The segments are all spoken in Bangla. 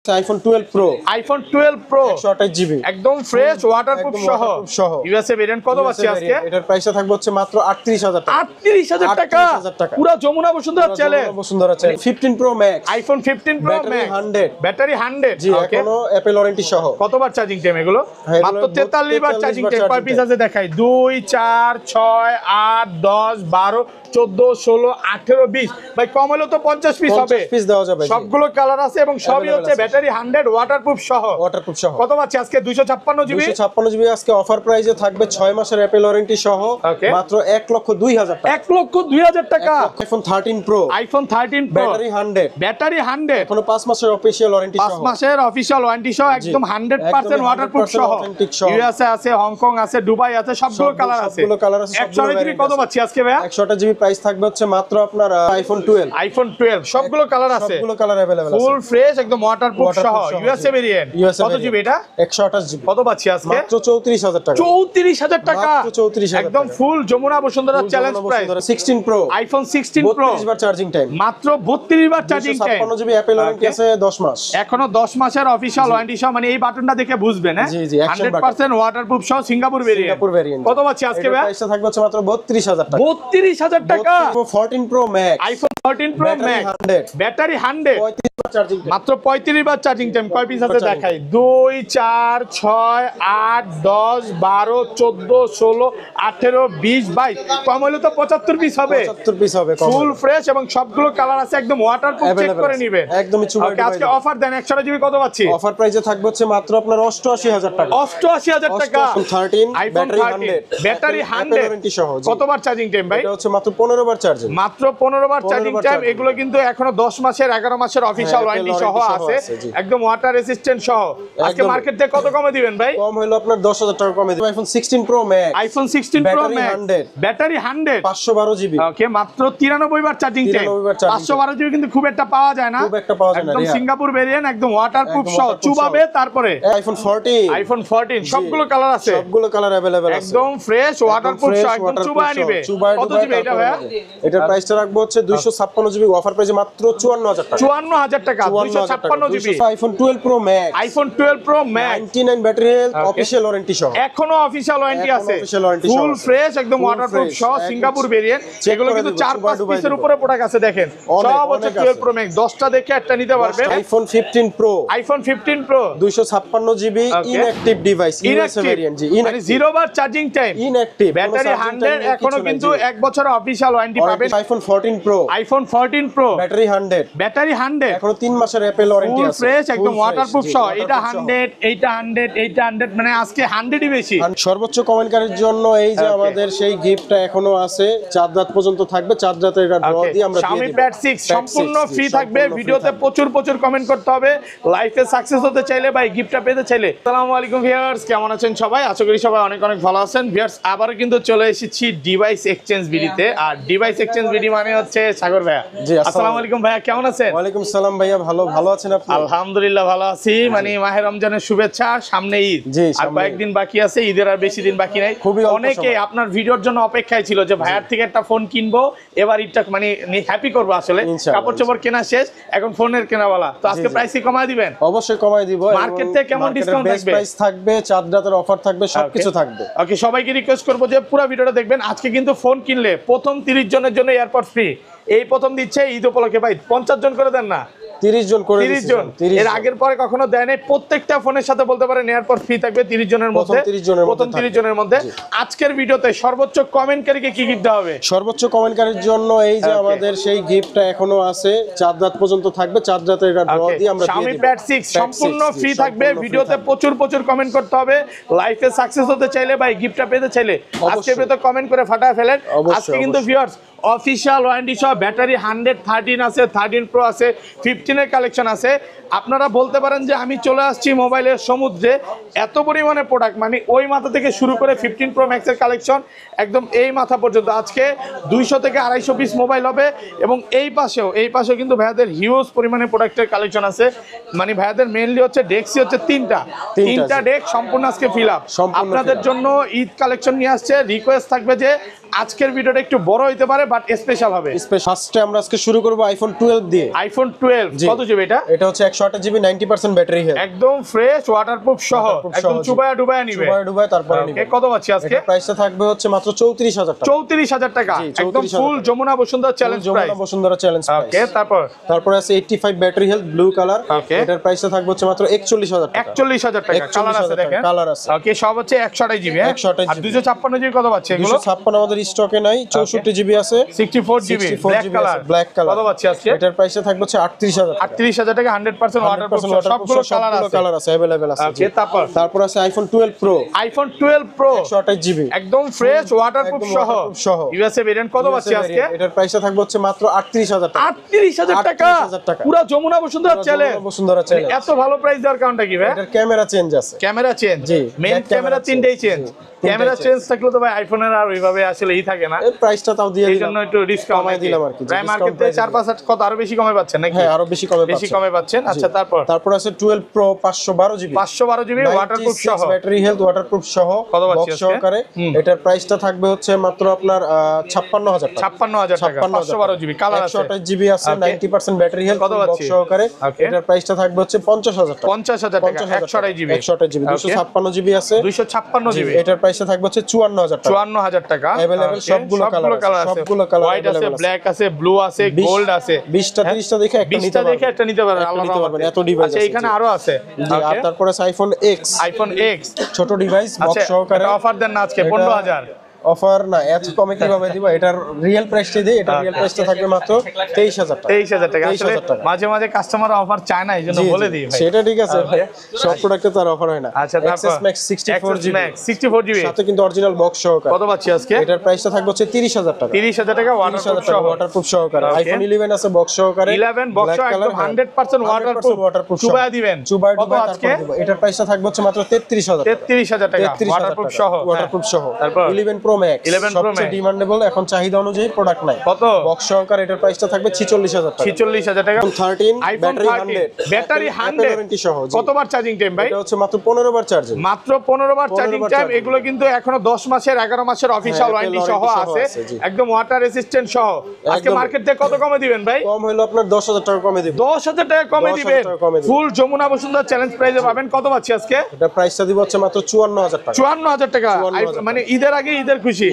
IPhone 12 pro, iPhone 12 pro 128 GB একদম ফ্রেশ ওয়াটারপ্রুফ সহ ইউএসএ ভেরিয়েন্ট কত পাচ্ছি আজকে? এটার প্রাইসটা থাকবে হচ্ছে মাত্র 38000 টাকা। 38000 টাকা পুরো Jamuna Bashundhara challenge. Bashundhara challenge 15 Pro max, iPhone 15 Pro Max 100 battery 100 জি, এখনো অ্যাপল ওয়ারেন্টি সহ। কতবার চার্জিং টাইম এগুলো? মাত্র 43 বার চার্জিং টাইম। কয় পিস আছে দেখাই? 2 4 6 8 10 12 14 16 18 20 ভাই কম হলো তো 50 পিস হবে। 50 পিস দেওয়া যাবে। সবগুলো কালার আছে এবং সবই হচ্ছে ব্যাটারি 100 ওয়াটারপ্রুফ সহ। কত পাচ্ছি আজকে? 256 জিবি। 256 জিবি আজকে অফার প্রাইসে থাকবে 6 মাসের অ্যাপল ওয়ারেন্টি সহ মাত্র 1,02,000 টাকা। 1,02,000 টাকা। IPhone 13 pro, iPhone 13 pro battery 100, battery 100 এখনো 5 মাসের অফিশিয়াল ওয়ারেন্টি সহ। 5 মাসের অফিশিয়াল ওয়ারেন্টি সহ একদম 100% ওয়াটারপ্রুফ সহ। ইউএসএ আছে, হংকং আছে, দুবাই আছে, সবগুলো কালার আছে। 128 জিবি কত পাচ্ছি আজকে ভাইয়া? 128 জিবি প্রাইস থাকবে হচ্ছে মাত্র আপনার আইফোন 12। আইফোন 12 সবগুলো কালার আছে, সবগুলো কালার अवेलेबल আছে, ফুল ফ্রেশ একদম ওয়াটারপ্রুফ সহ ইউএসএ ভেরিয়েন্ট। কত জিবি এটা? 128 জিবি। কত পাচ্ছি আজকে? মাত্র 34000 টাকা। 34000 টাকা মাত্র 34000 একদম full Jamuna Bashundhara challenge price. 16 pro, iPhone 16 pro 32 বার চার্জিং টাইম, মাত্র 32 বার charging time. 56 GB Apple warranty আছে 10 মাস, এখনো 10 মাসের অফিশিয়াল ওয়ারেন্টি সহ। মানে এই বাটনটা দেখে বুঝবেন হ্যাঁ, জি জি 100% ওয়াটারপ্রুফ সহ সিঙ্গাপুর ভেরিয়েন্ট। কত পাচ্ছি আজকে ভাই? প্রাইসটা থাকবে হচ্ছে মাত্র 32000 টাকা। 32000 টাকা। 14 pro max, iPhone 14 pro max battery 100 35 বার চার্জিং টাইম, মাত্র 35 বার চার্জিং টাইম। কয় পিস আছে দেখাই? 2 4 6 8 10 12 14 16 18 20 22 কম হলে তো 75 পিস হবে। 75 পিস হবে ফুল ফ্রেশ এবং সবগুলো কালার আছে, একদম ওয়াটারপ্রুফ চেক করে নেবেন একদমই চুবাই। আজকে অফার দেন 100 জিবি কত পাচ্ছি? অফার প্রাইসে থাকবে হচ্ছে মাত্র আপনার 88000 টাকা। 88000 টাকা। IPhone 13 iPhone battery 13 battery 100 warranty সহ। কতবার চার্জিং টাইম ভাই? এটা হচ্ছে মাত্র 15 বার চার্জিং, মাত্র 15 বার চার্জিং টাইম। এগুলো কিন্তু এখনো 10 মাসের 11 মাসের অফিশিয়াল ওয়ারেন্টি সহ আছে, একদম ওয়াটার রেজিস্ট্যান্ট সহ। আজকে মার্কেট থেকে কত কমে দিবেন ভাই? কম হলো আপনার 10000 টাকা কমে দিবেন। IPhone 16 pro max, iPhone 16 pro max battery 100 512 GB, okay মাত্র 93 বার চার্জিং টাইম। 512 জিবি কিন্তু খুব একটা পাওয়া যায় না, খুব একটা পাওয়া যায় না। একদম সিঙ্গাপুর ভেরিয়েন্ট, একদম ওয়াটারপ্রুফ সহ চুবাবে। তারপরে আইফোন 14, আইফোন 14 সবগুলো কালার আছে, সবগুলো কালার अवेलेबल আছে, একদম ফ্রেশ ওয়াটারপ্রুফ সহ একদম চুবায় নিবে। কত জিবি এটা ভাইয়া? এটার প্রাইসটা রাখবো হচ্ছে 256 জিবি, অফার প্রাইসে মাত্র 54000 টাকা। 54000 টাকা 256 GB. IPhone 12 pro max, iPhone 12 pro max 99 battery health official warranty সহ। এখনো অফিশিয়াল ওয়ারেন্টি আছে, ফুল ফ্রেশ একদম ওয়াটারপ্রুফ সহ সিঙ্গাপুর ভেরিয়েন্ট। এগুলো কিন্তু 4-5 পিসের উপরে প্রোডাক্ট আছে দেখেন, সব হচ্ছে 12 প্রো ম্যাক্স। 10টা দেখে একটা নিতে পারবেন। IPhone 15 pro, iPhone 15 pro 256 GB inactive device, USA variant জি, মানে 0 বার চার্জিং টাইম, ইনঅ্যাকটিভ ব্যাটারি 100 এখনো কিন্তু 1 বছরের অফিশিয়াল ওয়ারেন্টি পাবেন। IPhone 14 pro, iPhone 14 pro battery 100, battery 100 এখনো 3 মাসের অ্যাপল ওয়ারেন্টি আছে, ফ্রেশ একদম ওয়াটারপ্রুফ সহ। এটা 100 এইটা 100 এইটা 100 মানে আজকে 100ই বেশি। সর্বোচ্চ কমেন্টকারীর জন্য এই যে আমাদের সেই গিফটটা এখনো আছে, 4 রাত পর্যন্ত থাকবে। 4 রাতে এটা ড্র দিয়ে আমরা দিয়ে Xiaomi দেব। Pad 6 সম্পূর্ণ ফ্রি থাকবে। ভিডিওতে প্রচুর কমেন্ট করতে হবে। লাইফে সাকসেস হতে চাইলে ভাই গিফটটা পেতে চাইলে। আসসালামু আলাইকুম ভিউয়ার্স, কেমন আছেন সবাই? আশা করি সবাই অনেক ভালো আছেন। ভিউয়ার্স আবারো কিন্তু চলে এসেছি ডিভাইস এক্সচেঞ্জ ভিডিওতে। আর ডিভাইস এক্সচেঞ্জ ভিডিও মানে হচ্ছে সাগর ভাইয়া। জি আসসালামু আলাইকুম ভাইয়া, কেমন আছেন? ওয়া আলাইকুম সালাম ভাইয়া, ভালো আছেন আপনি? আলহামদুলিল্লাহ ভালো আছি। মানে মাহে রমজানের শুভেচ্ছা, সামনে ঈদ, আর কয়েকদিন বাকি আছে, ঈদের আর বেশি দিন বাকি নাই। অনেকে আপনার ভিডিওর জন্য অপেক্ষায় ছিল যে ভাইয়ার থেকে একটা ফোন কিনবো, এবার ঈদটা মানে হ্যাপি করবো। আসলে কাপড় চোপড় কেনা শেষ, এখন ফোনের কেনাওয়ালা। তো আজকে প্রাইস কি কমায় দিবেন? অবশ্যই কমায় দিব। মার্কেট থেকে কেমন ডিসকাউন্ট থাকবে? প্রাইস থাকবে, 4 রাতের অফার থাকবে, সবকিছু থাকবে। ওকে, সবাইকে রিকোয়েস্ট করবো যে পুরো ভিডিওটা দেখবেন। আজকে কিন্তু ফোন কিনলে প্রথম 30 জনের জন্য এয়ারপড ফ্রি। এই প্রথম দিচ্ছে ঈদ উপলক্ষে। ভাই 50 জন করে দেন না? 30 জন করে 30 জন। এর আগের পরে কখনো দেয় নাই। প্রত্যেকটা ফোনের সাথে বলতে পারেন এয়ারপড ফ্রি থাকবে 30 জনের মধ্যে, প্রথম 30 জনের মধ্যে। আজকের ভিডিওতে সর্বোচ্চ কমেন্টকারীকে কি গিফট দেওয়া হবে? সর্বোচ্চ কমেন্টকারীর জন্য এই যে আমাদের সেই গিফটটা এখনো আছে, 4 রাত পর্যন্ত থাকবে। 4 রাতে এটা ড্র দিয়ে আমরা দিয়ে Xiaomi দেব। Pad 6 সম্পূর্ণ ফ্রি থাকবে। ভিডিওতে প্রচুর কমেন্ট করতে হবে। লাইফে সাকসেস হতে চাইলে ভাই গিফটটা পেতে চাইলে আজকে ভিডিওতে কমেন্ট করে ফাটায় ফেলেন। আজকে কিন্তু ভিউয়ার্স অফিশিয়াল ওয়ারেন্টি সহ ব্যাটারি 100 13 আছে, 13 প্রো আছে, 15 এর কালেকশন আছে। আপনারা বলতে পারেন যে আমি চলে আসছি মোবাইলের সমুদ্রে, এত পরিমাণে প্রোডাক্ট। মানে ওই মাথা থেকে শুরু করে 15 প্রো ম্যাক্সের কালেকশন একদম এই মাথা পর্যন্ত। আজকে 200 থেকে 250 পিস মোবাইল হবে। এবং এই পাশেও কিন্তু ভাইয়াদের হিউজ পরিমাণে প্রোডাক্টের কালেকশন আছে। মানে ভাইয়াদের মেইনলি হচ্ছে ডেক্সি হচ্ছে তিনটা ডেক সম্পূর্ণ আজকে ফিল আপ। আপনাদের জন্য ঈদ কালেকশন নিয়ে আসছে। রিকোয়েস্ট থাকবে যে আজকের ভিডিওটা একটু বড় হইতে পারে বাট স্পেশাল হবে। ফার্স্টে আমরা আজকে শুরু করব আইফোন 12 দিয়ে। আইফোন 12 কত জিবি এটা? এটা হচ্ছে 128 জিবি 90% ব্যাটারি হেলথ, একদম ফ্রেশ ওয়াটারপ্রুফ সহ, একদম চুবায়া ডুবায়া নিবে, চুবায়া ডুবায়া তারপরে নিবে। ওকে, কত পাচ্ছি আজকে? এটা প্রাইসটা থাকবে হচ্ছে মাত্র 34000 টাকা। 34000 টাকা, একদম full Jamuna Bashundhara challenge price. Jamuna Bashundhara challenge price. Okay, তারপর আছে 85 ব্যাটারি হেলথ ব্লু কালার। এটার প্রাইসটা থাকবে হচ্ছে মাত্র 41000 টাকা। 41000 টাকা কালার আছে, দেখেন কালার আছে। ওকে, সব হচ্ছে 128 জিবি। 128 আর 256 জিবি কত পাচ্ছি এগুলো? 256 আমাদের স্টকে নাই, 64 জিবি আছে। 64 জিবি ব্ল্যাক কালার, কত পাচ্ছি আজকে? এটার প্রাইসটা থাকবে হচ্ছে 38000 টাকা। 38000 টাকা 100% ওয়াটারপ্রুফ, সবগুলো কালার আছে अवेलेबल আছে। ওকে, তারপর আছে iPhone 12 pro. IPhone 12 pro 128 GB একদম ফ্রেশ ওয়াটারপ্রুফ সহ ইউএসএ ভেরিয়েন্ট, কত পাচ্ছি আজকে? এটার প্রাইসটা থাকবে হচ্ছে মাত্র 38000 টাকা। 38000 টাকা, পুরো যমুনা বসুন্ধরা চ্যালেঞ্জ। বসুন্ধরা চ্যালেঞ্জ এত ভালো প্রাইস দেওয়ার কারণটা কি ভাই? এটার ক্যামেরা চেঞ্জ আছে। ক্যামেরা চেঞ্জ, জি, মেইন ক্যামেরা তিনটাই চেঞ্জ। ক্যামেরা চেঞ্জ থাকলে তো ভাই আইফোনের আর ওইভাবে আসলে থাকে না। এর প্রাইসটা তাও দিয়ে দিলাম, এইজন্য একটু ডিসকাউন্ট কমাই দিলাম আর কি। প্রাইম মার্কেটে 4-5 কত আরো বেশি কমে পাচ্ছেন নাকি? হ্যাঁ, আরো বেশি কমে পাচ্ছেন। আচ্ছা, তারপর আছে 12 প্রো 512 জিবি 512 জিবি ওয়াটারপ্রুফ সহ, ব্যাটারি হেলথ ওয়াটারপ্রুফ সহ, কত পাচ্ছি বক্স সহকারে। এটার প্রাইসটা থাকবে হচ্ছে মাত্র আপনার 56000 টাকা। 56000 টাকা 512 জিবি কালার আছে, 128 জিবি আছে, 90% ব্যাটারি হেলথ, কত বক্স পাচ্ছি সহকারে। এটার প্রাইসটা থাকবে হচ্ছে 50000 টাকা। 50000 টাকা 128 জিবি 128 জিবি 256 জিবি আছে, 256 জিবি। এটার প্রাইসটা থাকবে হচ্ছে 54000 টাকা। 54000 টাকা अवेलेबल সবগুলো কালার আছে, সবগুলো কালার হোয়াইট আছে, ব্ল্যাক আছে, ব্লু আছে, গোল্ড আছে। 20টা 30টা দেখে একটা নিতে পারবেন। দেখে একটা নিতে পারবেন, আল্লাহ রহমতে এত ডিভাইস আছে। আছে, এখানে আরো আছে। আর তারপর আছে আইফোন এক্স। আইফোন এক্স ছোট ডিভাইস বক্স সহকারে। অফার দেন না আজকে 15000? অফার না, এত কমে কিভাবে দিব? এটার রিয়েল প্রাইসটা দিই, এটার রিয়েল প্রাইসটা থাকবে মাত্র 23000 টাকা। 23000 টাকা। আসলে মাঝে মাঝে কাস্টমার অফার চায় না, এইজন্য বলে দিই ভাই। সেটা ঠিক আছে ভাই, সব প্রোডাক্টে তো আর অফার হয় না। আচ্ছা, তারপর Max 64 জিবি 64 জিবি সাথে কিন্তু অরিজিনাল বক্স সহকারে। কত পাচ্ছি আজকে? এটার প্রাইসটা থাকবে হচ্ছে 30000 টাকা। 30000 টাকা ওয়াটারপ্রুফ সহকারে। আইফোন 11 আছে বক্স সহকারে। 11 বক্স একদম 100% ওয়াটারপ্রুফ, চুবায়া দিবেন। কত আজকে? এটার প্রাইসটা থাকবে হচ্ছে মাত্র 33000 টাকা। 33000 টাকা ওয়াটারপ্রুফ সহ। তারপর 11 pro max 11 Pro Max demandable, এখন চাহিদা অনুযায়ী প্রোডাক্ট নাই। কত? বক্স সহকারে এটার প্রাইসটা থাকবে 46000 টাকা। 46000 টাকা। 13 আইফোন 13 ব্যাটারি 100 সহ। কতবার চার্জিং টাইম ভাই? এটা হচ্ছে মাত্র 15 বার চার্জিং। মাত্র 15 বার চার্জিং টাইম। এগুলো কিন্তু এখনো 10 মাসের 11 মাসের অফিশিয়াল ওয়ারেন্টি সহ আছে, একদম ওয়াটার রেসিস্ট্যান্ট সহ। আজকে মার্কেট থেকে কত কমে দিবেন ভাই? কম হলো আপনার 10000 টাকা কমে দিব। 10000 টাকা কমে দিবেন, ফুল যমুনা বসুন্ধরা চ্যালেঞ্জ প্রাইসে পাবেন। কত পাচ্ছি আজকে? এটা প্রাইসটা দিব হচ্ছে মাত্র 54000 টাকা। 54000 টাকা, মানে ঈদের আগে ঈদের খুশি।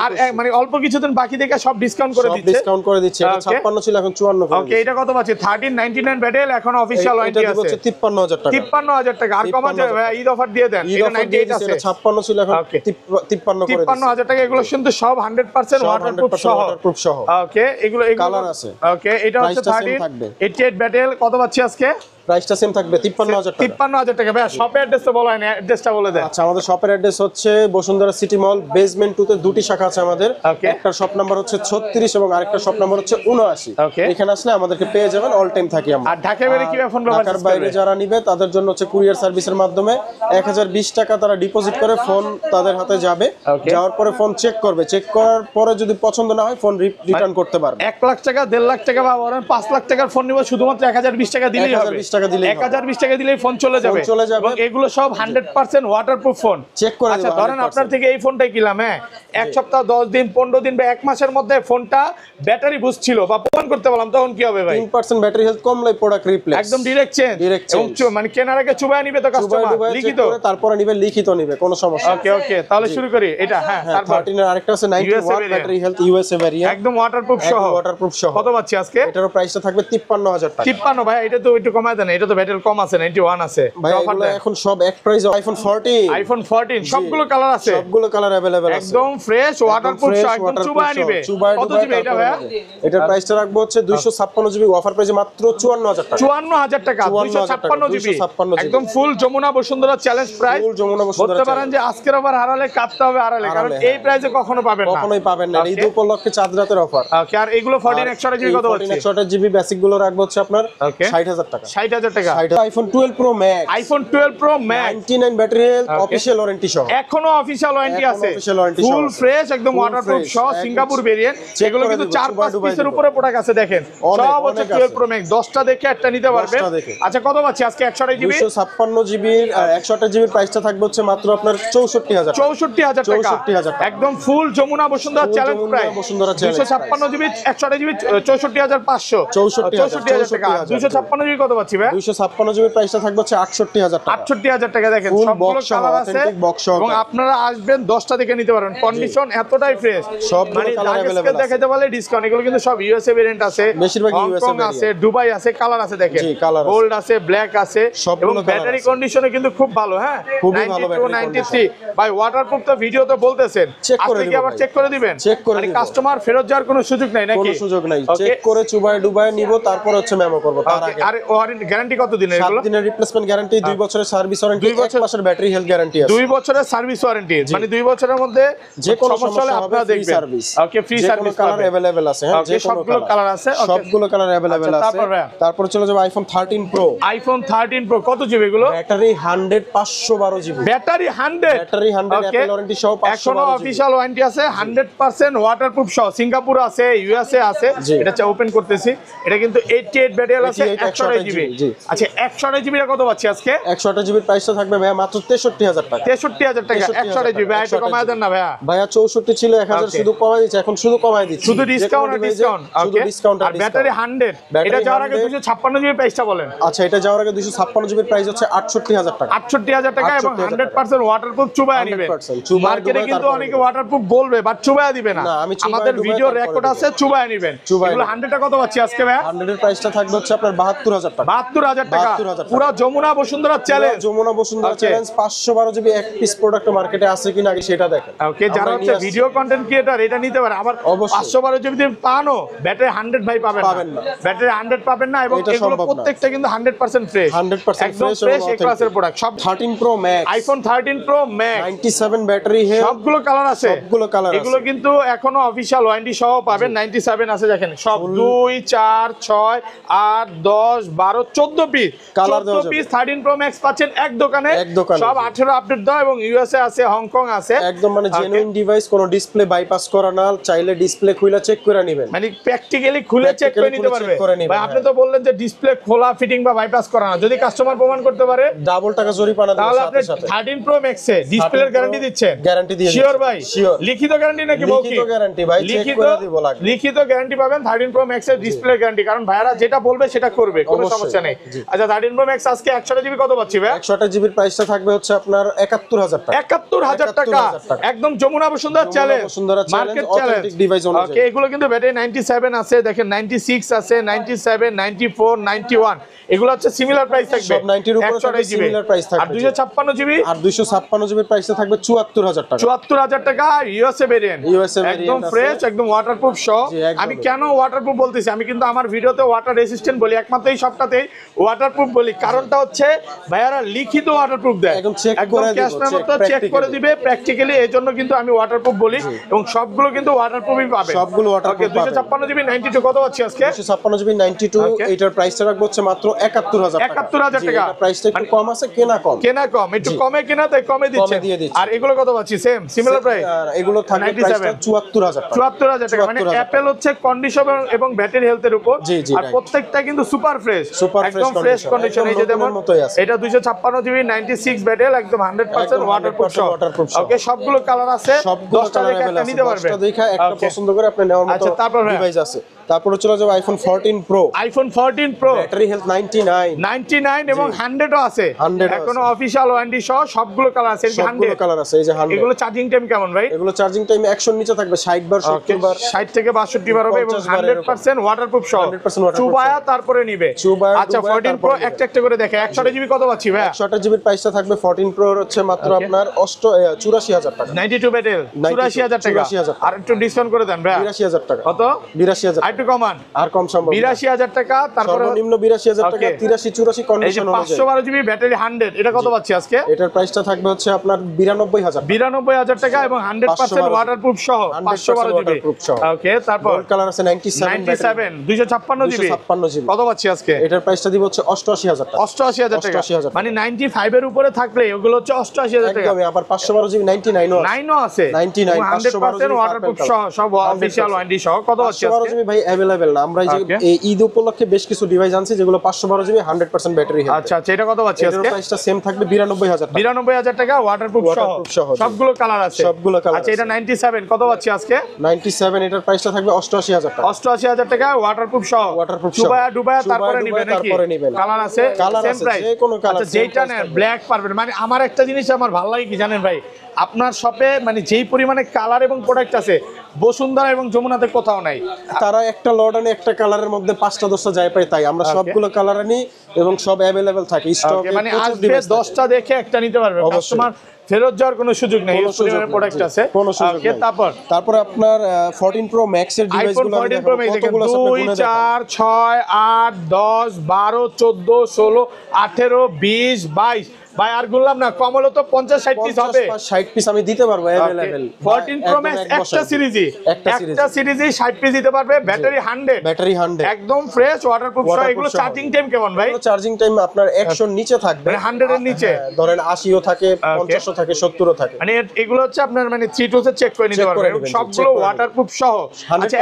আর মানে অল্প কিছুদিন বাকি থেকে সব ডিসকাউন্ট করে দিচ্ছে। ডিসকাউন্ট করে দিচ্ছে। এটা 56 ছিল, এখন 54 করে। ওকে, এটা কত পাচ্ছি? 1399 ব্যাটেল, এখন অফিশিয়াল ওয়ারেন্টি আছে। এটা হচ্ছে 53000 টাকা। 53000 টাকা আর কম আছে ভাই, ঈদ অফার দিয়ে দেন। এটা 98 আছে, এটা 56 ছিল, এখন 53 করে দিচ্ছে। 53000 টাকা। এগুলো কিন্তু সব 100% ওয়াটারপ্রুফ সহ। ওকে, এগুলো কালার আছে। ওকে, এটা হচ্ছে 1388 ব্যাটেল, কত পাচ্ছি আজকে? প্রাইসটা সেম থাকবে 53000 টাকা। 53000 টাকা। ভাই শপের অ্যাড্রেসটা বলা হয় না, অ্যাড্রেসটা বলে দেন। আচ্ছা, আমাদের শপের অ্যাড্রেস হচ্ছে বসুন্ধরা সিটি মল বেসমেন্ট 2 তে দুটি শাখা আছে আমাদের। একটা শপ নাম্বার হচ্ছে 36 এবং আরেকটা শপ নাম্বার হচ্ছে 79। এখানে আসলে আমাদেরকে পেয়ে যাবেন, অল টাইম থাকি আমরা। আর ঢাকা বাইরে কিভাবে ফোন ব্যবহার করতে? ঢাকার বাইরে যারা নিবে তাদের জন্য হচ্ছে কুরিয়ার সার্ভিসের মাধ্যমে 1020 টাকা তারা ডিপোজিট করে ফোন তাদের হাতে যাবে। যাওয়ার পরে ফোন চেক করবে, চেক করার পরে যদি পছন্দ না হয় ফোন রিটার্ন করতে পারবে। 1 লাখ টাকা 1.5 লাখ টাকা বা 5 লাখ টাকার ফোন নিব, শুধুমাত্র 1020 টাকা দিলেই হবে। 1020 টাকা দিলেই 1020 টাকা দিলেই ফোন চলে যাবে। এবং এগুলো সব 100% ওয়াটারপ্রুফ ফোন। চেক করে আচ্ছা, ধরেন আপনার থেকে এই ফোনটাই কিনলাম, হ্যাঁ, 1 সপ্তাহ 10 দিন 15 দিন বা 1 মাসের মধ্যে ফোনটা ব্যাটারি বুস্ট ছিল বা প্রমাণ করতে পারলাম, তখন কি হবে ভাই? 3% ব্যাটারি হেলথ কমলে প্রোডাক্ট রিপ্লেস, একদম ডাইরেক্ট চেঞ্জ। এবং মানে কেনার আগে চুবায় নিবে তো কাস্টমার, লিখিত তারপরে নিবে, লিখিত নিবে, কোনো সমস্যা। ওকে, তাহলে শুরু করি এটা। হ্যাঁ, তারপর 13 এর আরেকটা আছে 91 ব্যাটারি হেলথ ইউএসএ ভেরিয়েন্ট, একদম ওয়াটারপ্রুফ সহ। কত পাচ্ছি আজকে? এটারও প্রাইসটা থাকবে 53000 টাকা। 53 ভাই, এটা তো একটু কমায় দেন, এটা তো ব্যাটারি কম আছে, 91 আছে। ভাই এগুলো এখন সব এক প্রাইস। আইফোন 14 সবগুলো কালার আছে, সবগুলো কালার अवेलेबल আছে, একদম ফ্রেশ ওয়াটারপ্রুফ, একদম চুবায় নিবে। কত জিবি এটা ভাই? এটার প্রাইসটা রাখবো হচ্ছে 256 জিবি, অফার প্রাইসে মাত্র 54000 টাকা। 54000 টাকা 256 জিবি, একদম full Jamuna Bashundhara challenge price. ফুল যমুনা বসুন্ধরা বলতে পারেন যে আজকের আবার হারালে কাটতে হবে হারালে, কারণ এই প্রাইসে কখনো পাবেন না, কখনোই পাবেন না। ঈদ উপলক্ষে চাঁদ রাতের অফার। ওকে, আর এগুলো 14 128 জিবি কত হচ্ছে? 128 জিবি বেসিক গুলো রাখবো হচ্ছে আপনার 60000 টাকা। 60,000 টাকা। IPhone 12 pro max, iPhone 12 pro max 99 battery health, official warranty সহ, এখনো অফিশিয়াল ওয়ারেন্টি আছে, warranty ফুল সহ ফ্রেশ একদম Full ওয়াটারপ্রুফ fresh, সহ, একদম সিঙ্গাপুর ভেরিয়েন্ট। check এগুলো করে কিন্তু দিব, 4-5 দুবাই পিসের দিব। উপরে প্রোডাক্ট আছে দেখেন, অনেক, সব হচ্ছে অনেক 12 আছে। Pro max. 10টা দেখে একটা নিতে পারবেন। 10টা দেখে। আচ্ছা কত পাচ্ছি আজকে 128 জিবি? 256 জিবির 128 জিবির প্রাইসটা থাকবে হচ্ছে মাত্র আপনার 64,000 64,000 টাকা, 64,000 টাকা। একদম full Jamuna Bashundhara Full challenge Jamuna price. Bashundhara challenge 256 GB 128 GB 64,500, 64,000 টাকা। 256 জিবি কত পাচ্ছি ভাই? 256 জিবির প্রাইসটা থাকবে হচ্ছে 68,000 টাকা। 68,000 টাকা। দেখেন Full সবগুলো box সহ, কালার আছে authentic box সহ। এবং আপনারা আসবেন 10টা দেখে নিতে পারবেন। কন্ডিশন এতটাই ফ্রেশ, সবগুলো মানে colour available আছে। দেখাতে পারলে ডিসকাউন্ট। এগুলো কিন্তু সব ইউএসএ ভেরিয়েন্ট আছে, বেশিরভাগই USA হংকং variant। আছে, দুবাই আছে, কালার আছে দেখেন, জি, colour আছে। গোল্ড আছে, ব্ল্যাক আছে সবগুলো এবং colour ব্যাটারি আছে। কন্ডিশনে কিন্তু খুব ভালো। হ্যাঁ, খুবই ভালো 92 battery 93 ভাই ওয়াটারপ্রুফ তো ভিডিওতে বলতেছেন, Check করে আজকে কি দিব আবার ভাই। চেক করে দিবেন? Check করে মানে দিব। কাস্টমার ফেরত যাওয়ার কোনো সুযোগ নাই নাকি? কোনো সুযোগ নাই, Okay, চেক করে চুবায় ডুবায় নিব, তারপর হচ্ছে মেমো করব। তার okay, আগে আর ওয়ারেন্টি গ্যারান্টি কত দিনের 7 এগুলো? দিনের রিপ্লেসমেন্ট গ্যারান্টি, 2 বছরের সার্ভিস ওয়ারেন্টি, 2 বছর 1 মাসের ব্যাটারি হেলথ গ্যারান্টি আছে। 2 বছরের সার্ভিস ওয়ারেন্টি, মানে 2 বছরের মধ্যে যে কোনো সমস্যা হলে আপনারা দেখবেন। সার্ভিস। ওকে, ফ্রি সার্ভিস কালার अवेलेबल আছে, হ্যাঁ, ওকে, সবগুলো কালার আছে। ওকে, সবগুলো কালার अवेलेबल আচ্ছা, আছে। তারপর ভাই? তারপর চলে যাবে আইফোন 13 প্রো। আইফোন 13 প্রো কত জিবি এগুলো? Battery 100 512 GB, battery 100, battery 100 Apple warranty সহ 512 এখনো জিবি। অফিশিয়াল ওয়ারেন্টি আছে, 100% ওয়াটারপ্রুফ সহ। সিঙ্গাপুর আছে, ইউএসএ আছে। জি। এটা ওপেন করতেছি, এটা কিন্তু 88 ব্যাটারি আছে, 88 128 জিবি। জি। আচ্ছা 128 জিবি কত পাচ্ছি আজকে? 128 জিবির প্রাইসটা থাকবে ভাইয়া মাত্র 63,000 টাকা। 63,000 টাকা 128 জিবি। ভাই একটু কমায় দেন না ভাইয়া। ভাইয়া 64 ছিল, 1000 Okay. শুধু কমাই দিচ্ছে, এখন শুধু কমাই দিচ্ছি। শুধু যে ডিসকাউন্ট কোনো আর device-এ ডিসকাউন্ট। শুধু ওকে, ডিসকাউন্ট আর ব্যাটারি 100, ব্যাটারি এটা যাওয়ার আগে 100 256 জিবি প্রাইসটা বলেন। আচ্ছা, এটা যাওয়ার আগে 256 জিবির প্রাইস হচ্ছে 68,000 টাকা। 68,000 টাকা এবং 100% ওয়াটারপ্রুফ চুবায়া নেবেন। 100% চুবায়া মার্কেটে ডুবায়া কিন্তু তারপরে অনেকে নেবেন। ওয়াটারপ্রুফ বলবে বাট চুবায়া দিবে না। না, আমি চুবায়া আমাদের ডুবায়া ভিডিও তারপরে রেকর্ড দেব। আছে, চুবায়া নেবেন। চুবায়া এগুলো নেবেন। 100 টা কত পাচ্ছি আজকে ভাই? 100 এর প্রাইসটা থাকবে হচ্ছে আপনার 72,000 টাকা। 72,000 টাকা 72,000 পুরো Jamuna Bashundhara challenge. Jamuna Bashundhara Okay. Challenge 512 GB এক পিস প্রোডাক্ট মার্কেটে আছে কিনা আগে সেটা দেখেন। ওকে, যারা আমরা হচ্ছে নিয়ে আসছি। ভিডিও কন্টেন্ট ক্রিয়েটর এটা নিতে পারে। আবার অবশ্যই। 512 জিবি দিয়ে পানো, ব্যাটারি 100 ভাই পাবেন পাবেন না, না। ব্যাটারি 100 পাবেন না। এবং এটা এগুলো সম্ভব না। প্রত্যেকটা কিন্তু 100% ফ্রেশ, 100% একদম fresh ফ্রেশ এবং এ ক্লাসের authentic। প্রোডাক্ট। সব 13 pro max, iPhone 13 pro max 97 battery health, সবগুলো কালার আছে, সবগুলো কালার আছে। এগুলো কিন্তু এখনো অফিশিয়াল ওয়ারেন্টি সহ পাবেন। 97 আছে দেখেন, সব 2 4 6 8 10 12 14 পিস, কালার দেওয়া 14 যাবে। পিস 13 প্রো ম্যাক্স পাচ্ছেন এক দোকানে। এক দোকানে, সব জি। 18 আপডেট দাও এবং ইউএসএ আছে, হংকং আছে। একদম মানে Okay. জেনুইন ডিভাইস, কোনো ডিসপ্লে বাইপাস করা না, চাইলে ডিসপ্লে খুলে চেক করে নেবেন। মানে প্র্যাকটিক্যালি খুলে চেক করে Practically নিতে খুলে পারবে check করে নিবেন, ভাই। আপনি হ্যাঁ। তো বললেন যে ডিসপ্লে খোলা, ফিটিং বা বাইপাস করা না, যদি কাস্টমার প্রমাণ করতে পারে ডাবল টাকা জরিমানা দেবে তাহলে আপনি সাথে সাথে। 13 প্রো ম্যাক্সে ডিসপ্লের 13 গ্যারান্টি দিচ্ছেন? গ্যারান্টি দিয়ে শিওর দিচ্ছি। ভাই? Sure। লিখিত গ্যারান্টি নাকি লিখিত মৌখিক? গ্যারান্টি ভাই, চেক করে দিব লাগবে। লিখিত গ্যারান্টি পাবেন 13 প্রো ম্যাক্সের ডিসপ্লে গ্যারান্টি, কারণ ভাইরা যেটা বলবে সেটা করবে, কোনো অবশ্যই, সমস্যা নেই। জি। আচ্ছা 13 প্রো ম্যাক্স আজকে 128 জিবি কত পাচ্ছি ভাই? 128 জিবির প্রাইসটা থাকবে হচ্ছে আপনার 71,000 টাকা। 71,000 টাকা, 71,000 টাকা। একদম Jamuna Bashundhara Jamuna challenge, Bashundhara market challenge, challenge. authentic device অনুযায়ী। ওকে, এগুলো কিন্তু ব্যাটারি 97 আছে দেখেন, 96 আছে, 97 94 91, এগুলো হচ্ছে সিমিলার প্রাইস থাকবে। সব 90 এর উপরে 128 জিবি similar price থাকবে, আর 256 জিবি আর 256 জিবির প্রাইসটা থাকবে 74,000 টাকা। 74,000 টাকা ইউএসএ ভেরিয়েন্ট, USA variant একদম আছে। ফ্রেশ, একদম ওয়াটারপ্রুফ সহ। জি, একদম। আমি কেন ওয়াটারপ্রুফ বলতেছি, আমি কিন্তু আমার ভিডিওতে ওয়াটার রেসিস্ট্যান্ট বলি, একমাত্র এই সবটাতেই ওয়াটারপ্রুফ বলি। কারণটা হচ্ছে ভাইয়ারা লিখিত ওয়াটারপ্রুফ দেয়, একদম check একদম করে দিব, ক্যাশ মেমো তো চেক করে practically। দিবে প্র্যাকটিক্যালি। এই জন্য কিন্তু আমি ওয়াটারপ্রুফ বলি এবং সবগুলো কিন্তু ওয়াটারপ্রুফই পাবে। সবগুলো waterproof ওকে, 256 জিবি 92 কত পাচ্ছি আজকে? 256 জিবি 92, Okay. এটার প্রাইসটা রাখবো হচ্ছে মাত্র 71,000 টাকা। 71,000 জি, টাকা। এটার প্রাইসটা একটু কম আছে, কেনা কম। কেনা কম, একটু জি। কমে কেনা তাই কমে দিচ্ছে। দিয়ে দিচ্ছি। আর এগুলো কত পাচ্ছি? সেম সিমিলার প্রাইস, আর এগুলো থাকবে 97 প্রাইসটা 74,000 টাকা। 74,000 টাকা। মানে 74,000 অ্যাপেল হচ্ছে কন্ডিশন এবং ব্যাটারি হেলথের উপর। জি, জি, আর right. প্রত্যেকটা কিন্তু সুপার ফ্রেশ, Super একদম fresh ফ্রেশ condition, কন্ডিশন। এই যে একদম যেমন নতুনের মতোই আছে। এটা 256 জিবি 96 ব্যাটারি, একদম 100% একদম ওয়াটারপ্রুফ 100% waterproof সহ। ওকে, সবগুলো কালার আছে, সবগুলো 10টা কালার দেখে একটা अवेलेबल নিতে আছে, পারবেন। 10টা দেখে একটা Okay. পছন্দ করে আপনি নেওয়ার মতো আচ্ছা, তারপর ভাইয়া? ডিভাইস আছে। তারপরে চলে যাবে iPhone 14 pro, iPhone 14 pro battery health 99, 99 এবং 100 ও আছে, 100 ও এখনো আছে। অফিশিয়াল ওয়ারেন্টি সহ সবগুলো কালার আছে। সবগুলো 100 কালার আছে, এই যে 100। এগুলো চার্জিং টাইম কেমন ভাই? এগুলো চার্জিং টাইম 100 নিচে থাকবে, 60 বার 70 বার 60 থেকে 62 বার হবে এবং 50 বার এরকম। 100% ওয়াটারপ্রুফ সহ। 100% waterproof চুবায়া তারপরে নিবে। চুবায়া, আচ্ছা ডুবায়া 14 প্রো তারপরে নিবে। একটা একটা করে দেখে। 128 জিবি কত পাচ্ছি ভাই? 128 জিবির প্রাইসটা থাকবে 14 প্রো হচ্ছে মাত্র Okay. আপনার 84,000 টাকা। 92 ব্যাটেল 84,000 টাকা। 84,000 আর একটু ডিসকাউন্ট করে দেন ভাই। 82,000 টাকা। কত? 82,000 আর একটু কমান। আর কম সম্ভব না। 82,000 টাকা। তারপরে সর্বনিম্ন 82,000 টাকা, Okay. 83 84 এই যে কন্ডিশন অনুযায়ী। 512 জিবি ব্যাটারি 100, এটা কত পাচ্ছি আজকে? এটার প্রাইসটা থাকবে হচ্ছে আপনার 92,000 টাকা। 92,000 টাকা এবং 100% ওয়াটারপ্রুফ সহ 512 জিবি। waterproof সহ। ওকে, তারপর গোল্ড কালার আছে 97 ব্যাটারি, 97 256 জিবি 256 জিবি। কত পাচ্ছি আজকে? এটার প্রাইসটা প্রাইসটা দিব হচ্ছে 88000 টাকা। 88000 টাকা, 88000 মানে 95 এর উপরে থাকলে ওগুলো হচ্ছে 88000 টাকা। একদমই, আবার 512 জিবি 99 9 ও আছে, 99 100% ওয়াটারপ্রুফ সহ, সব অফিশিয়াল ওয়ারেন্টি সহ। কত আছে 512 আজকে? জিবি ভাই अवेलेबल না, আমরা এই যে এই ঈদ উপলক্ষে বেশ কিছু ডিভাইস আনছি যেগুলো 512 জিবি 100% ব্যাটারি হেলথ। আচ্ছা আচ্ছা, এটা কত আছে এটার আজকে? প্রাইসটা সেম থাকবে 92000 টাকা। 92000 টাকা ওয়াটারপ্রুফ সহ, সবগুলো কালার আছে, সবগুলো কালার আচ্ছা এটা 97 কত আছে আজকে? 97 এটার প্রাইসটা থাকবে 88000 টাকা। 88000 টাকা ওয়াটারপ্রুফ সহ, ওয়াটারপ্রুফ সহ। ডুবায়া ডুবায়া তারপরে নেবেন নাকি? তারপরে নেবেন। কালার আছে, কালার সেম আছে, প্রাইস, যে কোনো কালার আচ্ছা যেটা নেন ব্ল্যাক পারবেন। মানে আমার একটা জিনিস আমার ভালো লাগে কি জানেন ভাই, আপনার শপে মানে যেই পরিমাণে কালার এবং প্রোডাক্ট আছে বসুন্ধরা এবং যমুনাতে কোথাও নাই। তারা একটা লট আনে একটা কালারের মধ্যে 5টা 10টা যায় পায়, তাই আমরা সবগুলো কালার আনি এবং সব अवेलेबल থাকে স্টকে। মানে আসবে 10টা দেখে একটা নিতে পারবে, কাস্টমার ফেরত যাওয়ার কোনো সুযোগ নেই, এই পরিমাণে প্রোডাক্ট আছে। কোনো সুযোগ নেই। তারপর আপনার 14 প্রো ম্যাক্স এর ডিভাইসগুলো আইফোন 14 প্রো ম্যাক্স দেখেন 2 4 6 8 10 12 14 16 18 20 22 ভাই আর গুনলাম না, কম হলো তো 50 60 পিস হবে। 60 পিস আমি দিতে পারবো अवेलेबल। 14 প্রো ম্যাক্স একটা সিরিজই 60 পিস দিতে পারবে, ব্যাটারি 100 একদম ফ্রেশ ওয়াটারপ্রুফ সহ। এগুলো চার্জিং টাইম কেমন ভাই? চার্জিং টাইম আপনার 100 এর নিচে থাকবে, মানে 100 এর নিচে, ধরেন 80 ও থাকে, 50 ও থাকে, 70 ও থাকে। মানে এগুলো হচ্ছে আপনার মানে 3 টু চেক করে নিতে পারবেন, সবগুলো ওয়াটারপ্রুফ সহ। আচ্ছা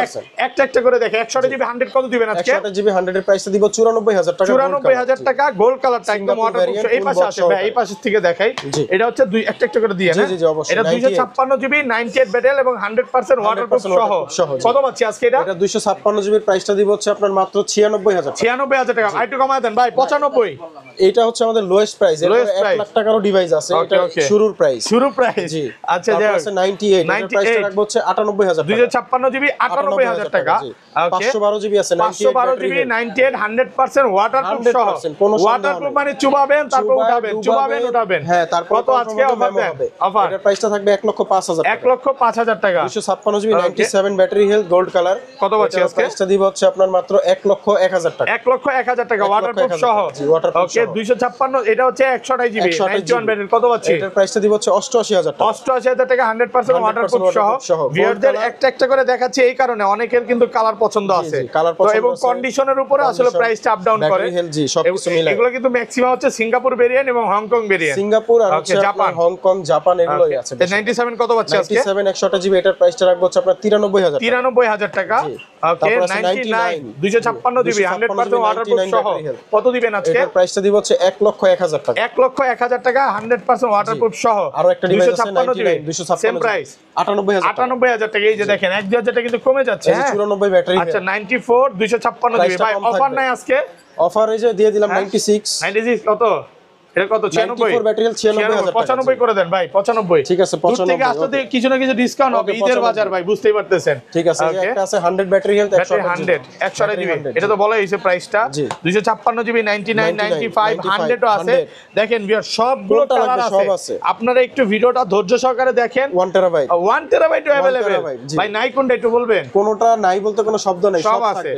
একটা একটা করে দেখে 100 জিবি 100 কত দিবেন আজকে? 100 জিবি 100 এর প্রাইসটা দিব 94000 টাকা। 94000 টাকা গোল্ড কালারটা একদম ওয়াটারপ্রুফ। এই পাশে আছে ভাই, এই পাশ থেকে দেখাই, এটা হচ্ছে দুই একটা একটা করে দিয়ে না। এটা 256 জিবি 98 ব্যাটারি এবং 100% ওয়াটারপ্রুফ সহ। কত পাচ্ছি আজকে এটা? এটা 256 জিবির প্রাইসটা দিব হচ্ছে আপনার মাত্র 96000 টাকা। 96000 টাকা, আরেকটু কমায় দেন ভাই 95। এটা হচ্ছে আমাদের লোয়েস্ট প্রাইস, এর 1 লাখ টাকারও ডিভাইস আছে, এটা শুরুর প্রাইস। জি আচ্ছা, তারপর আছে 98, এর প্রাইসটা রাখবো হচ্ছে 98000 টাকা। 256 জিবি 98000 টাকা। 512 জিবি আছে 512 জিবি 98 100% ওয়াটারপ্রুফ সহ। ওয়াটারপ্রুফ মানে চুবাবেন তারপর উঠাবেন, চুবাবেন উঠাবেন। হ্যাঁ, তারপর কত আজকে অফার দেন? অফার এটার প্রাইসটা থাকবে 1,05,000 টাকা। 1,05,000 টাকা। 256 GB 97 battery health gold colour. কত পাচ্ছি আজকে? প্রাইসটা দিব হচ্ছে আপনার মাত্র 1,01,000 টাকা। 1,01,000 টাকা ওয়াটারপ্রুফ সহ। ওকে 256, এটা হচ্ছে 128 জিবি 91 ব্যাটারি। কত পাচ্ছি? এটার প্রাইসটা দিব হচ্ছে 88000 টাকা। 88000 টাকা 100% ওয়াটারপ্রুফ সহ। ভিউয়ারদের একটা একটা করে দেখাচ্ছি এই কারণে অনেকের কিন্তু কালার পছন্দ আছে এবং কন্ডিশনের উপরে আসলে প্রাইসটা আপ ডাউন করে। জি সবকিছু মিলে এগুলো কিন্তু ম্যাক্সিমাম হচ্ছে সিঙ্গাপুর ভেরিয়েন্ট এবং হংকং ভেরিয়েন্ট। সিঙ্গাপুর আর হচ্ছে জাপান, হংকং, জাপান এগুলোই আছে। 97 কত পাচ্ছি আজকে? 97 128 জিবি এটার প্রাইসটা রাখবো হচ্ছে আপনার 93000 টাকা। 93000 টাকা। ওকে 99 256 জিবি 100% ওয়াটারপ্রুফ সহ। কত দিবেন আজকে? এটার প্রাইসটা দিব হচ্ছে 1,01,000 টাকা। 1,01,000 টাকা 100% ওয়াটারপ্রুফ সহ। আর একটা ডিভাইস আছে 256 সেম প্রাইস 98000 টাকা। এই যে দেখেন 1-2 টাকা কিন্তু কমে যাচ্ছে। এই যে 94 ব্যাটারি। আচ্ছা 94 256 জিবি ভাই অফার নাই আজকে? অফার এই যে দিয়ে দিলাম 96 কত? এটা কত? 96 ব্যাটারি 96000 টাকা। 95 করে দেন ভাই, 95। ঠিক আছে 95 থেকে আসলে কিছু না কিছু ডিসকাউন্ট হবে, ঈদের বাজার ভাই বুঝতেই পারতেছেন। ঠিক আছে, এই একটা আছে 100 ব্যাটারি হেলথ 100 জিবি, এটা তো বলাই হইছে প্রাইসটা। 256 জিবি 99 95 100 ও আছে। দেখেন ভিউয়ার সবগুলো কালার আছে, আপনারা একটু ভিডিওটা ধৈর্য সহকারে দেখেন। 1 টেরাবাইট 1 টেরাবাইট अवेलेबल ভাই, নাই কোনটা একটু বলবেন? কোনটা নাই বলতে কোনো শব্দ নাই, সব আছে,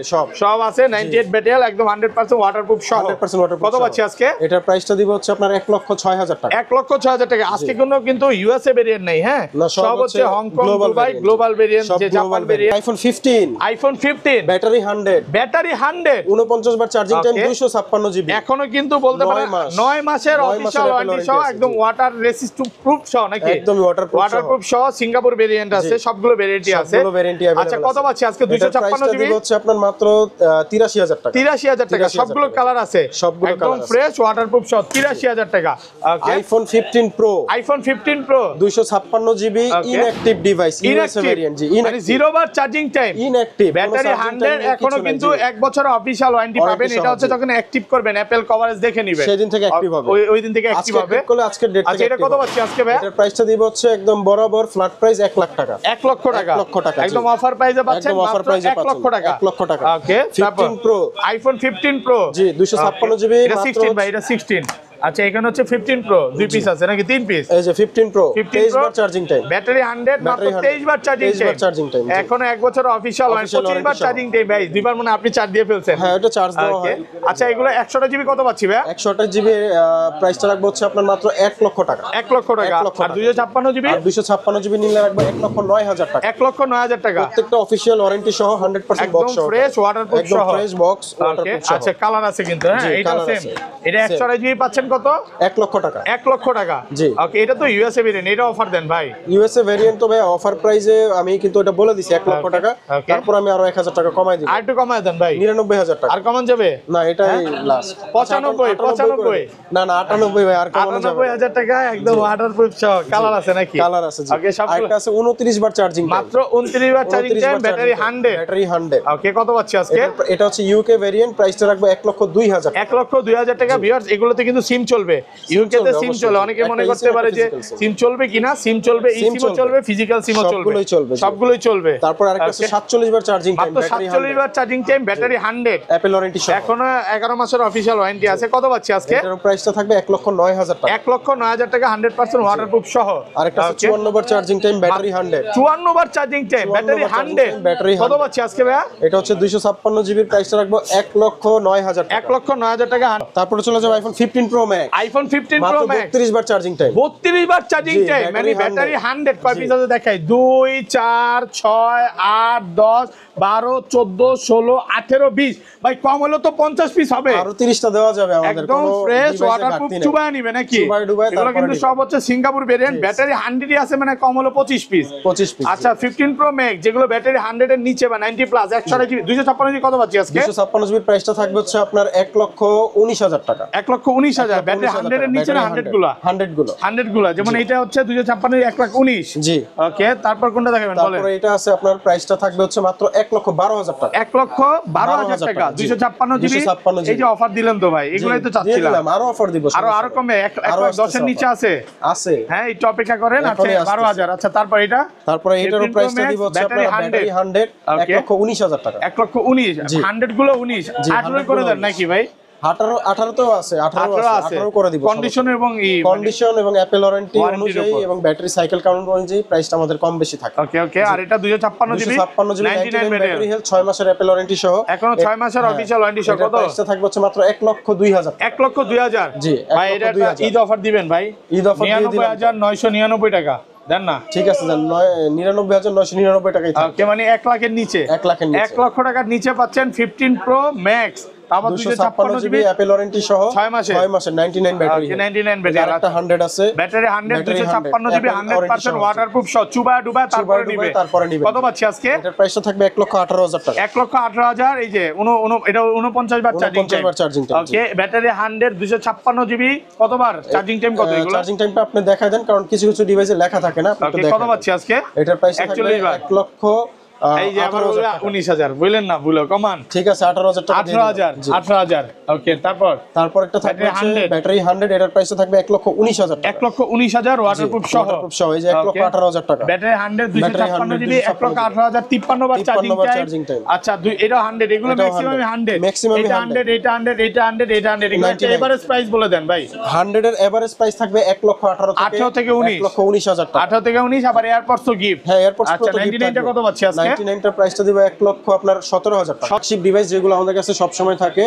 সব আছে। 98 ব্যাটারি একদম 100% ওয়াটারপ্রুফ সহ। 100% ওয়াটারপ্রুফ। কত পাচ্ছি আজকে? এটার প্রাইসটা দিব হচ্ছে আপনার 1,06,000 টাকা। 1,06,000 টাকা। আজকে কোনো কিন্তু ইউএসএ ভেরিয়েন্ট নাই, হ্যাঁ সব হচ্ছে হংকং, দুবাই গ্লোবাল ভেরিয়েন্ট, যে জাপান ভেরিয়েন্ট। আইফোন 15 ব্যাটারি 100 49 বার চার্জিং টাইম 256 জিবি। এখনো কিন্তু বলতে পারেন 9 মাসের অফিশিয়াল ওয়ারেন্টি সহ, একদম ওয়াটার রেসিস্ট্যান্ট প্রুফ সহ নাকি? একদম ওয়াটারপ্রুফ সহ। সিঙ্গাপুর ভেরিয়েন্ট আছে, সবগুলো ভেরিয়েন্টই আছে। আচ্ছা কত পাচ্ছি আজকে? 256 জিবি হচ্ছে আপনার মাত্র 83000 টাকা। 83000 টাকা, সবগুলো কালার আছে, একদম ফ্রেশ ওয়াটারপ্রুফ সহ। 83000 টাকা। IPhone 15 pro 256 GB inactive device, USA variant. জি মানে 0 বার চার্জিং টাইম, ইনঅ্যাকটিভ, ব্যাটারি 100 এখনো কিন্তু 1 বছরের অফিশিয়াল ওয়ারেন্টি পাবেন। এটা হচ্ছে যখন অ্যাক্টিভ করবেন, অ্যাপল কভারেজ দেখে নেবেন, সেদিন থেকে অ্যাক্টিভ হবে, ওই দিন থেকে অ্যাক্টিভ হবে। আজকের ডেট থেকে। আচ্ছা এটা কত পাচ্ছি আজকে ভাই? এটার প্রাইসটা দিব হচ্ছে একদম বরাবর ফ্ল্যাট প্রাইস 1 লাখ টাকা। 1 লক্ষ টাকা। 1 লক্ষ টাকা একদম অফার প্রাইসে পাচ্ছেন, মাত্র 1 লক্ষ টাকা। 1 লক্ষ টাকা। ওকে 15 প্রো আইফোন 15 প্রো জি 256 জিবি এটা 16 ভাই, এটা 16 আচ্ছা এখানে হচ্ছে 15 প্রো দুই পিস আছে নাকি তিন পিস? এই যে 15 প্রো 23 বার চার্জিং টাইম, ব্যাটারি 100 মাত্র 23 বার চার্জিং টাইম। এখন এক বছর অফিশিয়াল 25 বার চার্জিং টাইম ভাই, দুইবার মনে আপনি চার্জ দিয়ে ফেলছেন। হ্যাঁ এটা চার্জ দেওয়া হয়। আচ্ছা এগুলো 100টা জিবি কত পাচ্ছি ভাই? 100টা জিবি প্রাইসটা রাখবো হচ্ছে আপনার মাত্র 1 লক্ষ টাকা। 1 লক্ষ টাকা। আর 256 জিবি? আর 256 জিবি নিলে রাখবো 1,09,000 টাকা। 1,09,000 টাকা। প্রত্যেকটা অফিশিয়াল ওয়ারেন্টি সহ 100% বক্স সহ, একদম ফ্রেশ ওয়াটারপ্রুফ সহ, একদম ফ্রেশ বক্স ওয়াটারপ্রুফ সহ। আচ্ছা কালার আছে কিন্তু হ্যাঁ এটা সেম। এটা 100 জিবি পাচ্ছেন কত? 1 লক্ষ টাকা। 1 লক্ষ টাকা। জি ওকে এটা তো ইউএসএ ভেরিয়েন্ট, এটা অফার দেন ভাই। ইউএসএ ভেরিয়েন্ট তো ভাই অফার প্রাইসে আমি কিন্তু এটা বলে দিছি 1 লক্ষ টাকা। তারপর আমি আরো 1000 টাকা কমাই দিই। আর একটু কমায় দেন ভাই। 99,000 টাকা। আর কমান যাবে? না এটাই লাস্ট। 95 না না 98 ভাই আর কমানো যাবে। 98,000 টাকা একদম ওয়াটারপ্রুফ সহ। কালার আছে নাকি? কালার আছে জি। ওকে সব আরেকটা আছে 29 বার চার্জিং টাইম। মাত্র 29 বার চার্জিং টাইম, ব্যাটারি 100। ব্যাটারি 100। ওকে কত পাচ্ছি আজকে? এটা হচ্ছে ইউকে ভেরিয়েন্ট, প্রাইসটা রাখবো 1,02,000। 1,02,000 টাকা। ভিউয়ার্স এগুলোতে কিন্তু সিম চলবে, ইউকে তে সিম চলে। অনেকে মনে করতে পারে যে সিম চলবে কিনা, সিম চলবে, ই সিমও চলবে, ফিজিক্যাল সিমও চলবে, সবগুলোই চলবে। তারপর আরেকটা আছে 47 বার চার্জিং টাইম, মাত্র 47 বার charging time, battery 100, Apple warranty সহ। এখনো 11 মাসের অফিশিয়াল ওয়ারেন্টি আছে। কত পাচ্ছি আজকে? এটার প্রাইসটা থাকবে 1,09,000 টাকা। 1,09,000 টাকা 100% ওয়াটারপ্রুফ সহ। আরেকটা আছে 54 বার চার্জিং টাইম, ব্যাটারি 100। 54 বার চার্জিং টাইম, ব্যাটারি 100, ব্যাটারি কত পাচ্ছি আজকে ভাইয়া? এটা হচ্ছে 256 জিবির, প্রাইসটা রাখবো 1,09,000 টাকা। 1,09,000 টাকা। তারপরে চলে যাবে iPhone 15 Pro max. IPhone 15 Pro max 32 বার চার্জিং টাইম। 32 বার চার্জিং টাইম, মানে ব্যাটারি 100। কয় পিস আছে দেখাই? 2 4 6 8 10 12 14 16 18 20। ভাই কম হলো তো 50 পিস হবে। আরো 30টা দেওয়া যাবে আমাদের। একদম ফ্রেশ ওয়াটারপ্রুফ চুবায় নিবে নাকি? এগুলো কিন্তু সব হচ্ছে সিঙ্গাপুর ভেরিয়েন্ট, ব্যাটারি 100 আছে, মানে কম হলো 25 পিস। 25 পিস। আচ্ছা 15 প্রো ম্যাক্স যেগুলো ব্যাটারি 100 এর নিচে বা 90 প্লাস 100 জিবি 256 জিবি কত পাচ্ছি আজকে? 256 জিবির প্রাইসটা থাকবে হচ্ছে আপনার 1,19,000 টাকা। 1,19,000। ব্যাটারি 100 এর নিচে না 100 গুলো? 100 গুলো, যেমন এটা হচ্ছে 256 1,19,000। জি ওকে তারপর কোনটা দেখাবেন বলেন? তারপরে এটা আছে আপনার প্রাইসটা থাকবে হচ্ছে মাত্র 1,12,000 টাকা। 1,12,000 টাকা 256 জিবি। এই যে অফার দিলেন তো ভাই, এগুলাই তো চাচ্ছিলাম। আরো অফার দিব, আরো কমে 1,10 এর নিচে আছে। হ্যাঁ একটু অপেক্ষা করেন। আচ্ছা 12,000। আচ্ছা তারপর এটা? তারপরে এটারও প্রাইসটা দিব হচ্ছে আপনার ব্যাটারি 100 1,19,000 টাকা। 1,19,000 100 গুলো 19 18 করে দেন নাকি ভাই? 18 তেও আছে, 18 করে দিব। কন্ডিশন এবং কন্ডিশন এবং অ্যাপল ওয়ারেন্টি অনুযায়ী এবং ব্যাটারি সাইকেল কাউন্ট অনুযায়ী প্রাইসটা আমাদের কম বেশি থাকে। ওকে আর এটা 256 জিবি 99 ব্যাটারি হেলথ 6 মাসের অ্যাপল ওয়ারেন্টি সহ। এখনো 6 মাসের অফিশিয়াল ওয়ারেন্টি সহ। কত প্রাইসটা থাকবে হচ্ছে মাত্র 1,02,000। 1,02,000 জি ভাই এটা ঈদ অফার দিবেন ভাই? ঈদ অফার দিয়ে দিলাম 99,999 টাকা দেন না? ঠিক আছে দেন 99,999 টাকাই থাকে। ওকে মানে 1 লাখের নিচে। 1 লাখের নিচে 1 লক্ষ টাকার নিচে পাচ্ছেন 15 প্রো ম্যাক্স, আবার 256 জিবি অ্যাপল ওয়ারেন্টি সহ 6 মাসের 99 ব্যাটারি। 99 ব্যাটারি। আরেকটা 100 আছে, ব্যাটারি 100 256 জিবি 100% ওয়াটারপ্রুফ সহ। চুবা ডুবা তারপরে নিবে। কত পাচ্ছি আজকে? এটার প্রাইসটা থাকবে 1,18,000 টাকা। 1,18,000। এই যে এটা 49 বার charging time. Okay battery 100 256 GB কতবার চার্জিং টাইম? কত এগুলো চার্জিং টাইমটা আপনি দেখায় দেন, কারণ কিছু কিছু ডিভাইসে লেখা থাকে না। আপনি কত পাচ্ছি আজকে? এটার প্রাইস থাকবে 1 লক্ষ এই যে আবার 19,000 বললেন না, ভুলো কমান। ঠিক আছে 18,000 টাকা দিয়ে 18,000। ওকে তারপর একটা থাকবে ব্যাটারি 100, এটার প্রাইসটা থাকবে 1,19,000 টাকা। 1,19,000 ওয়াটারপ্রুফ সহ। এই যে 1,18,000 টাকা। ব্যাটারি 100 256 জিবি 1,18,000 53 বার চার্জিং টাইম। আচ্ছা এটা 100, এগুলো ম্যাক্সিমাম 100। এটা 100 এটা 100 এটা 100 এটা 100। এগুলো এভারেজ প্রাইস বলে দেন ভাই। 100 এর এভারেজ প্রাইস থাকবে 1,18,000 থেকে 19। 1,19,000 টাকা। 18 থেকে 19 আবার এয়ারপডস তো গিফট। হ্যাঁ এয়ারপডস আচ্ছা 99 টা কত পাচ্ছি আজকে? 99 টা প্রাইসটা দিব 1 লক্ষ আপনার 17,000 টাকা। ফ্ল্যাগশিপ ডিভাইস যেগুলো আমাদের কাছে সব সময় থাকে,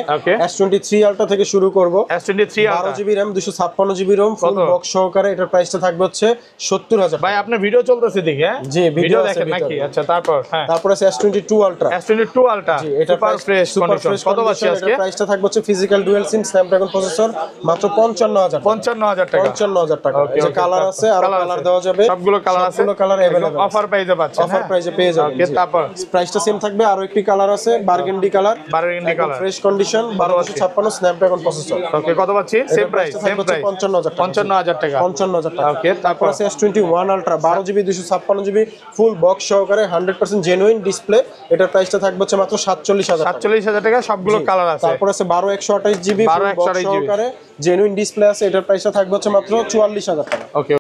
S23 আলট্রা থেকে শুরু করব। S23 ultra 12 GB RAM 256 GB ROM full box সহকারে, এটার প্রাইসটা থাকবে হচ্ছে 70,000 ভাই। আপনার ভিডিও চলতেছে দেখি? হ্যাঁ জি ভিডিও দেখেন নাকি? আচ্ছা তারপর আছে S22 আলট্রা। S22 আলট্রা এটা সুপার ফ্রেশ কন্ডিশন। কত পাচ্ছি আজকে? এটার প্রাইসটা থাকবে হচ্ছে physical dual SIM Snapdragon processor মাত্র 55,000 টাকা। 55,000 টাকা। 55,000 টাকা। এই যে কালার আছে, আর কালার দেওয়া যাবে, সবগুলো কালার আছে, সবগুলো কালার अवेलेबल অফার প্রাইসে পাচ্ছেন। অফার প্রাইসে পেয়ে যাবেন। ওকে তারপর প্রাইসটা সেম থাকবে। আর একটি কালার আছে burgundy colour, fresh condition 1256 Snapdragon processor. Okay কত পাচ্ছি? সেম প্রাইস 55,000 টাকা। 55,000 টাকা। ওকে তারপর আছে S21 ultra 12 GB 256 GB full box সহকারে 100% জেনুইন ডিসপ্লে, এটার প্রাইসটা থাকবে হচ্ছে মাত্র 47,000 টাকা। সবগুলো কালার আছে। তারপর আছে 12 128 জিবি ফুল বক্স সহকারে জেনুইন ডিসপ্লে আছে, এটার প্রাইসটা থাকবে হচ্ছে মাত্র 44,000 টাকা। ওকে।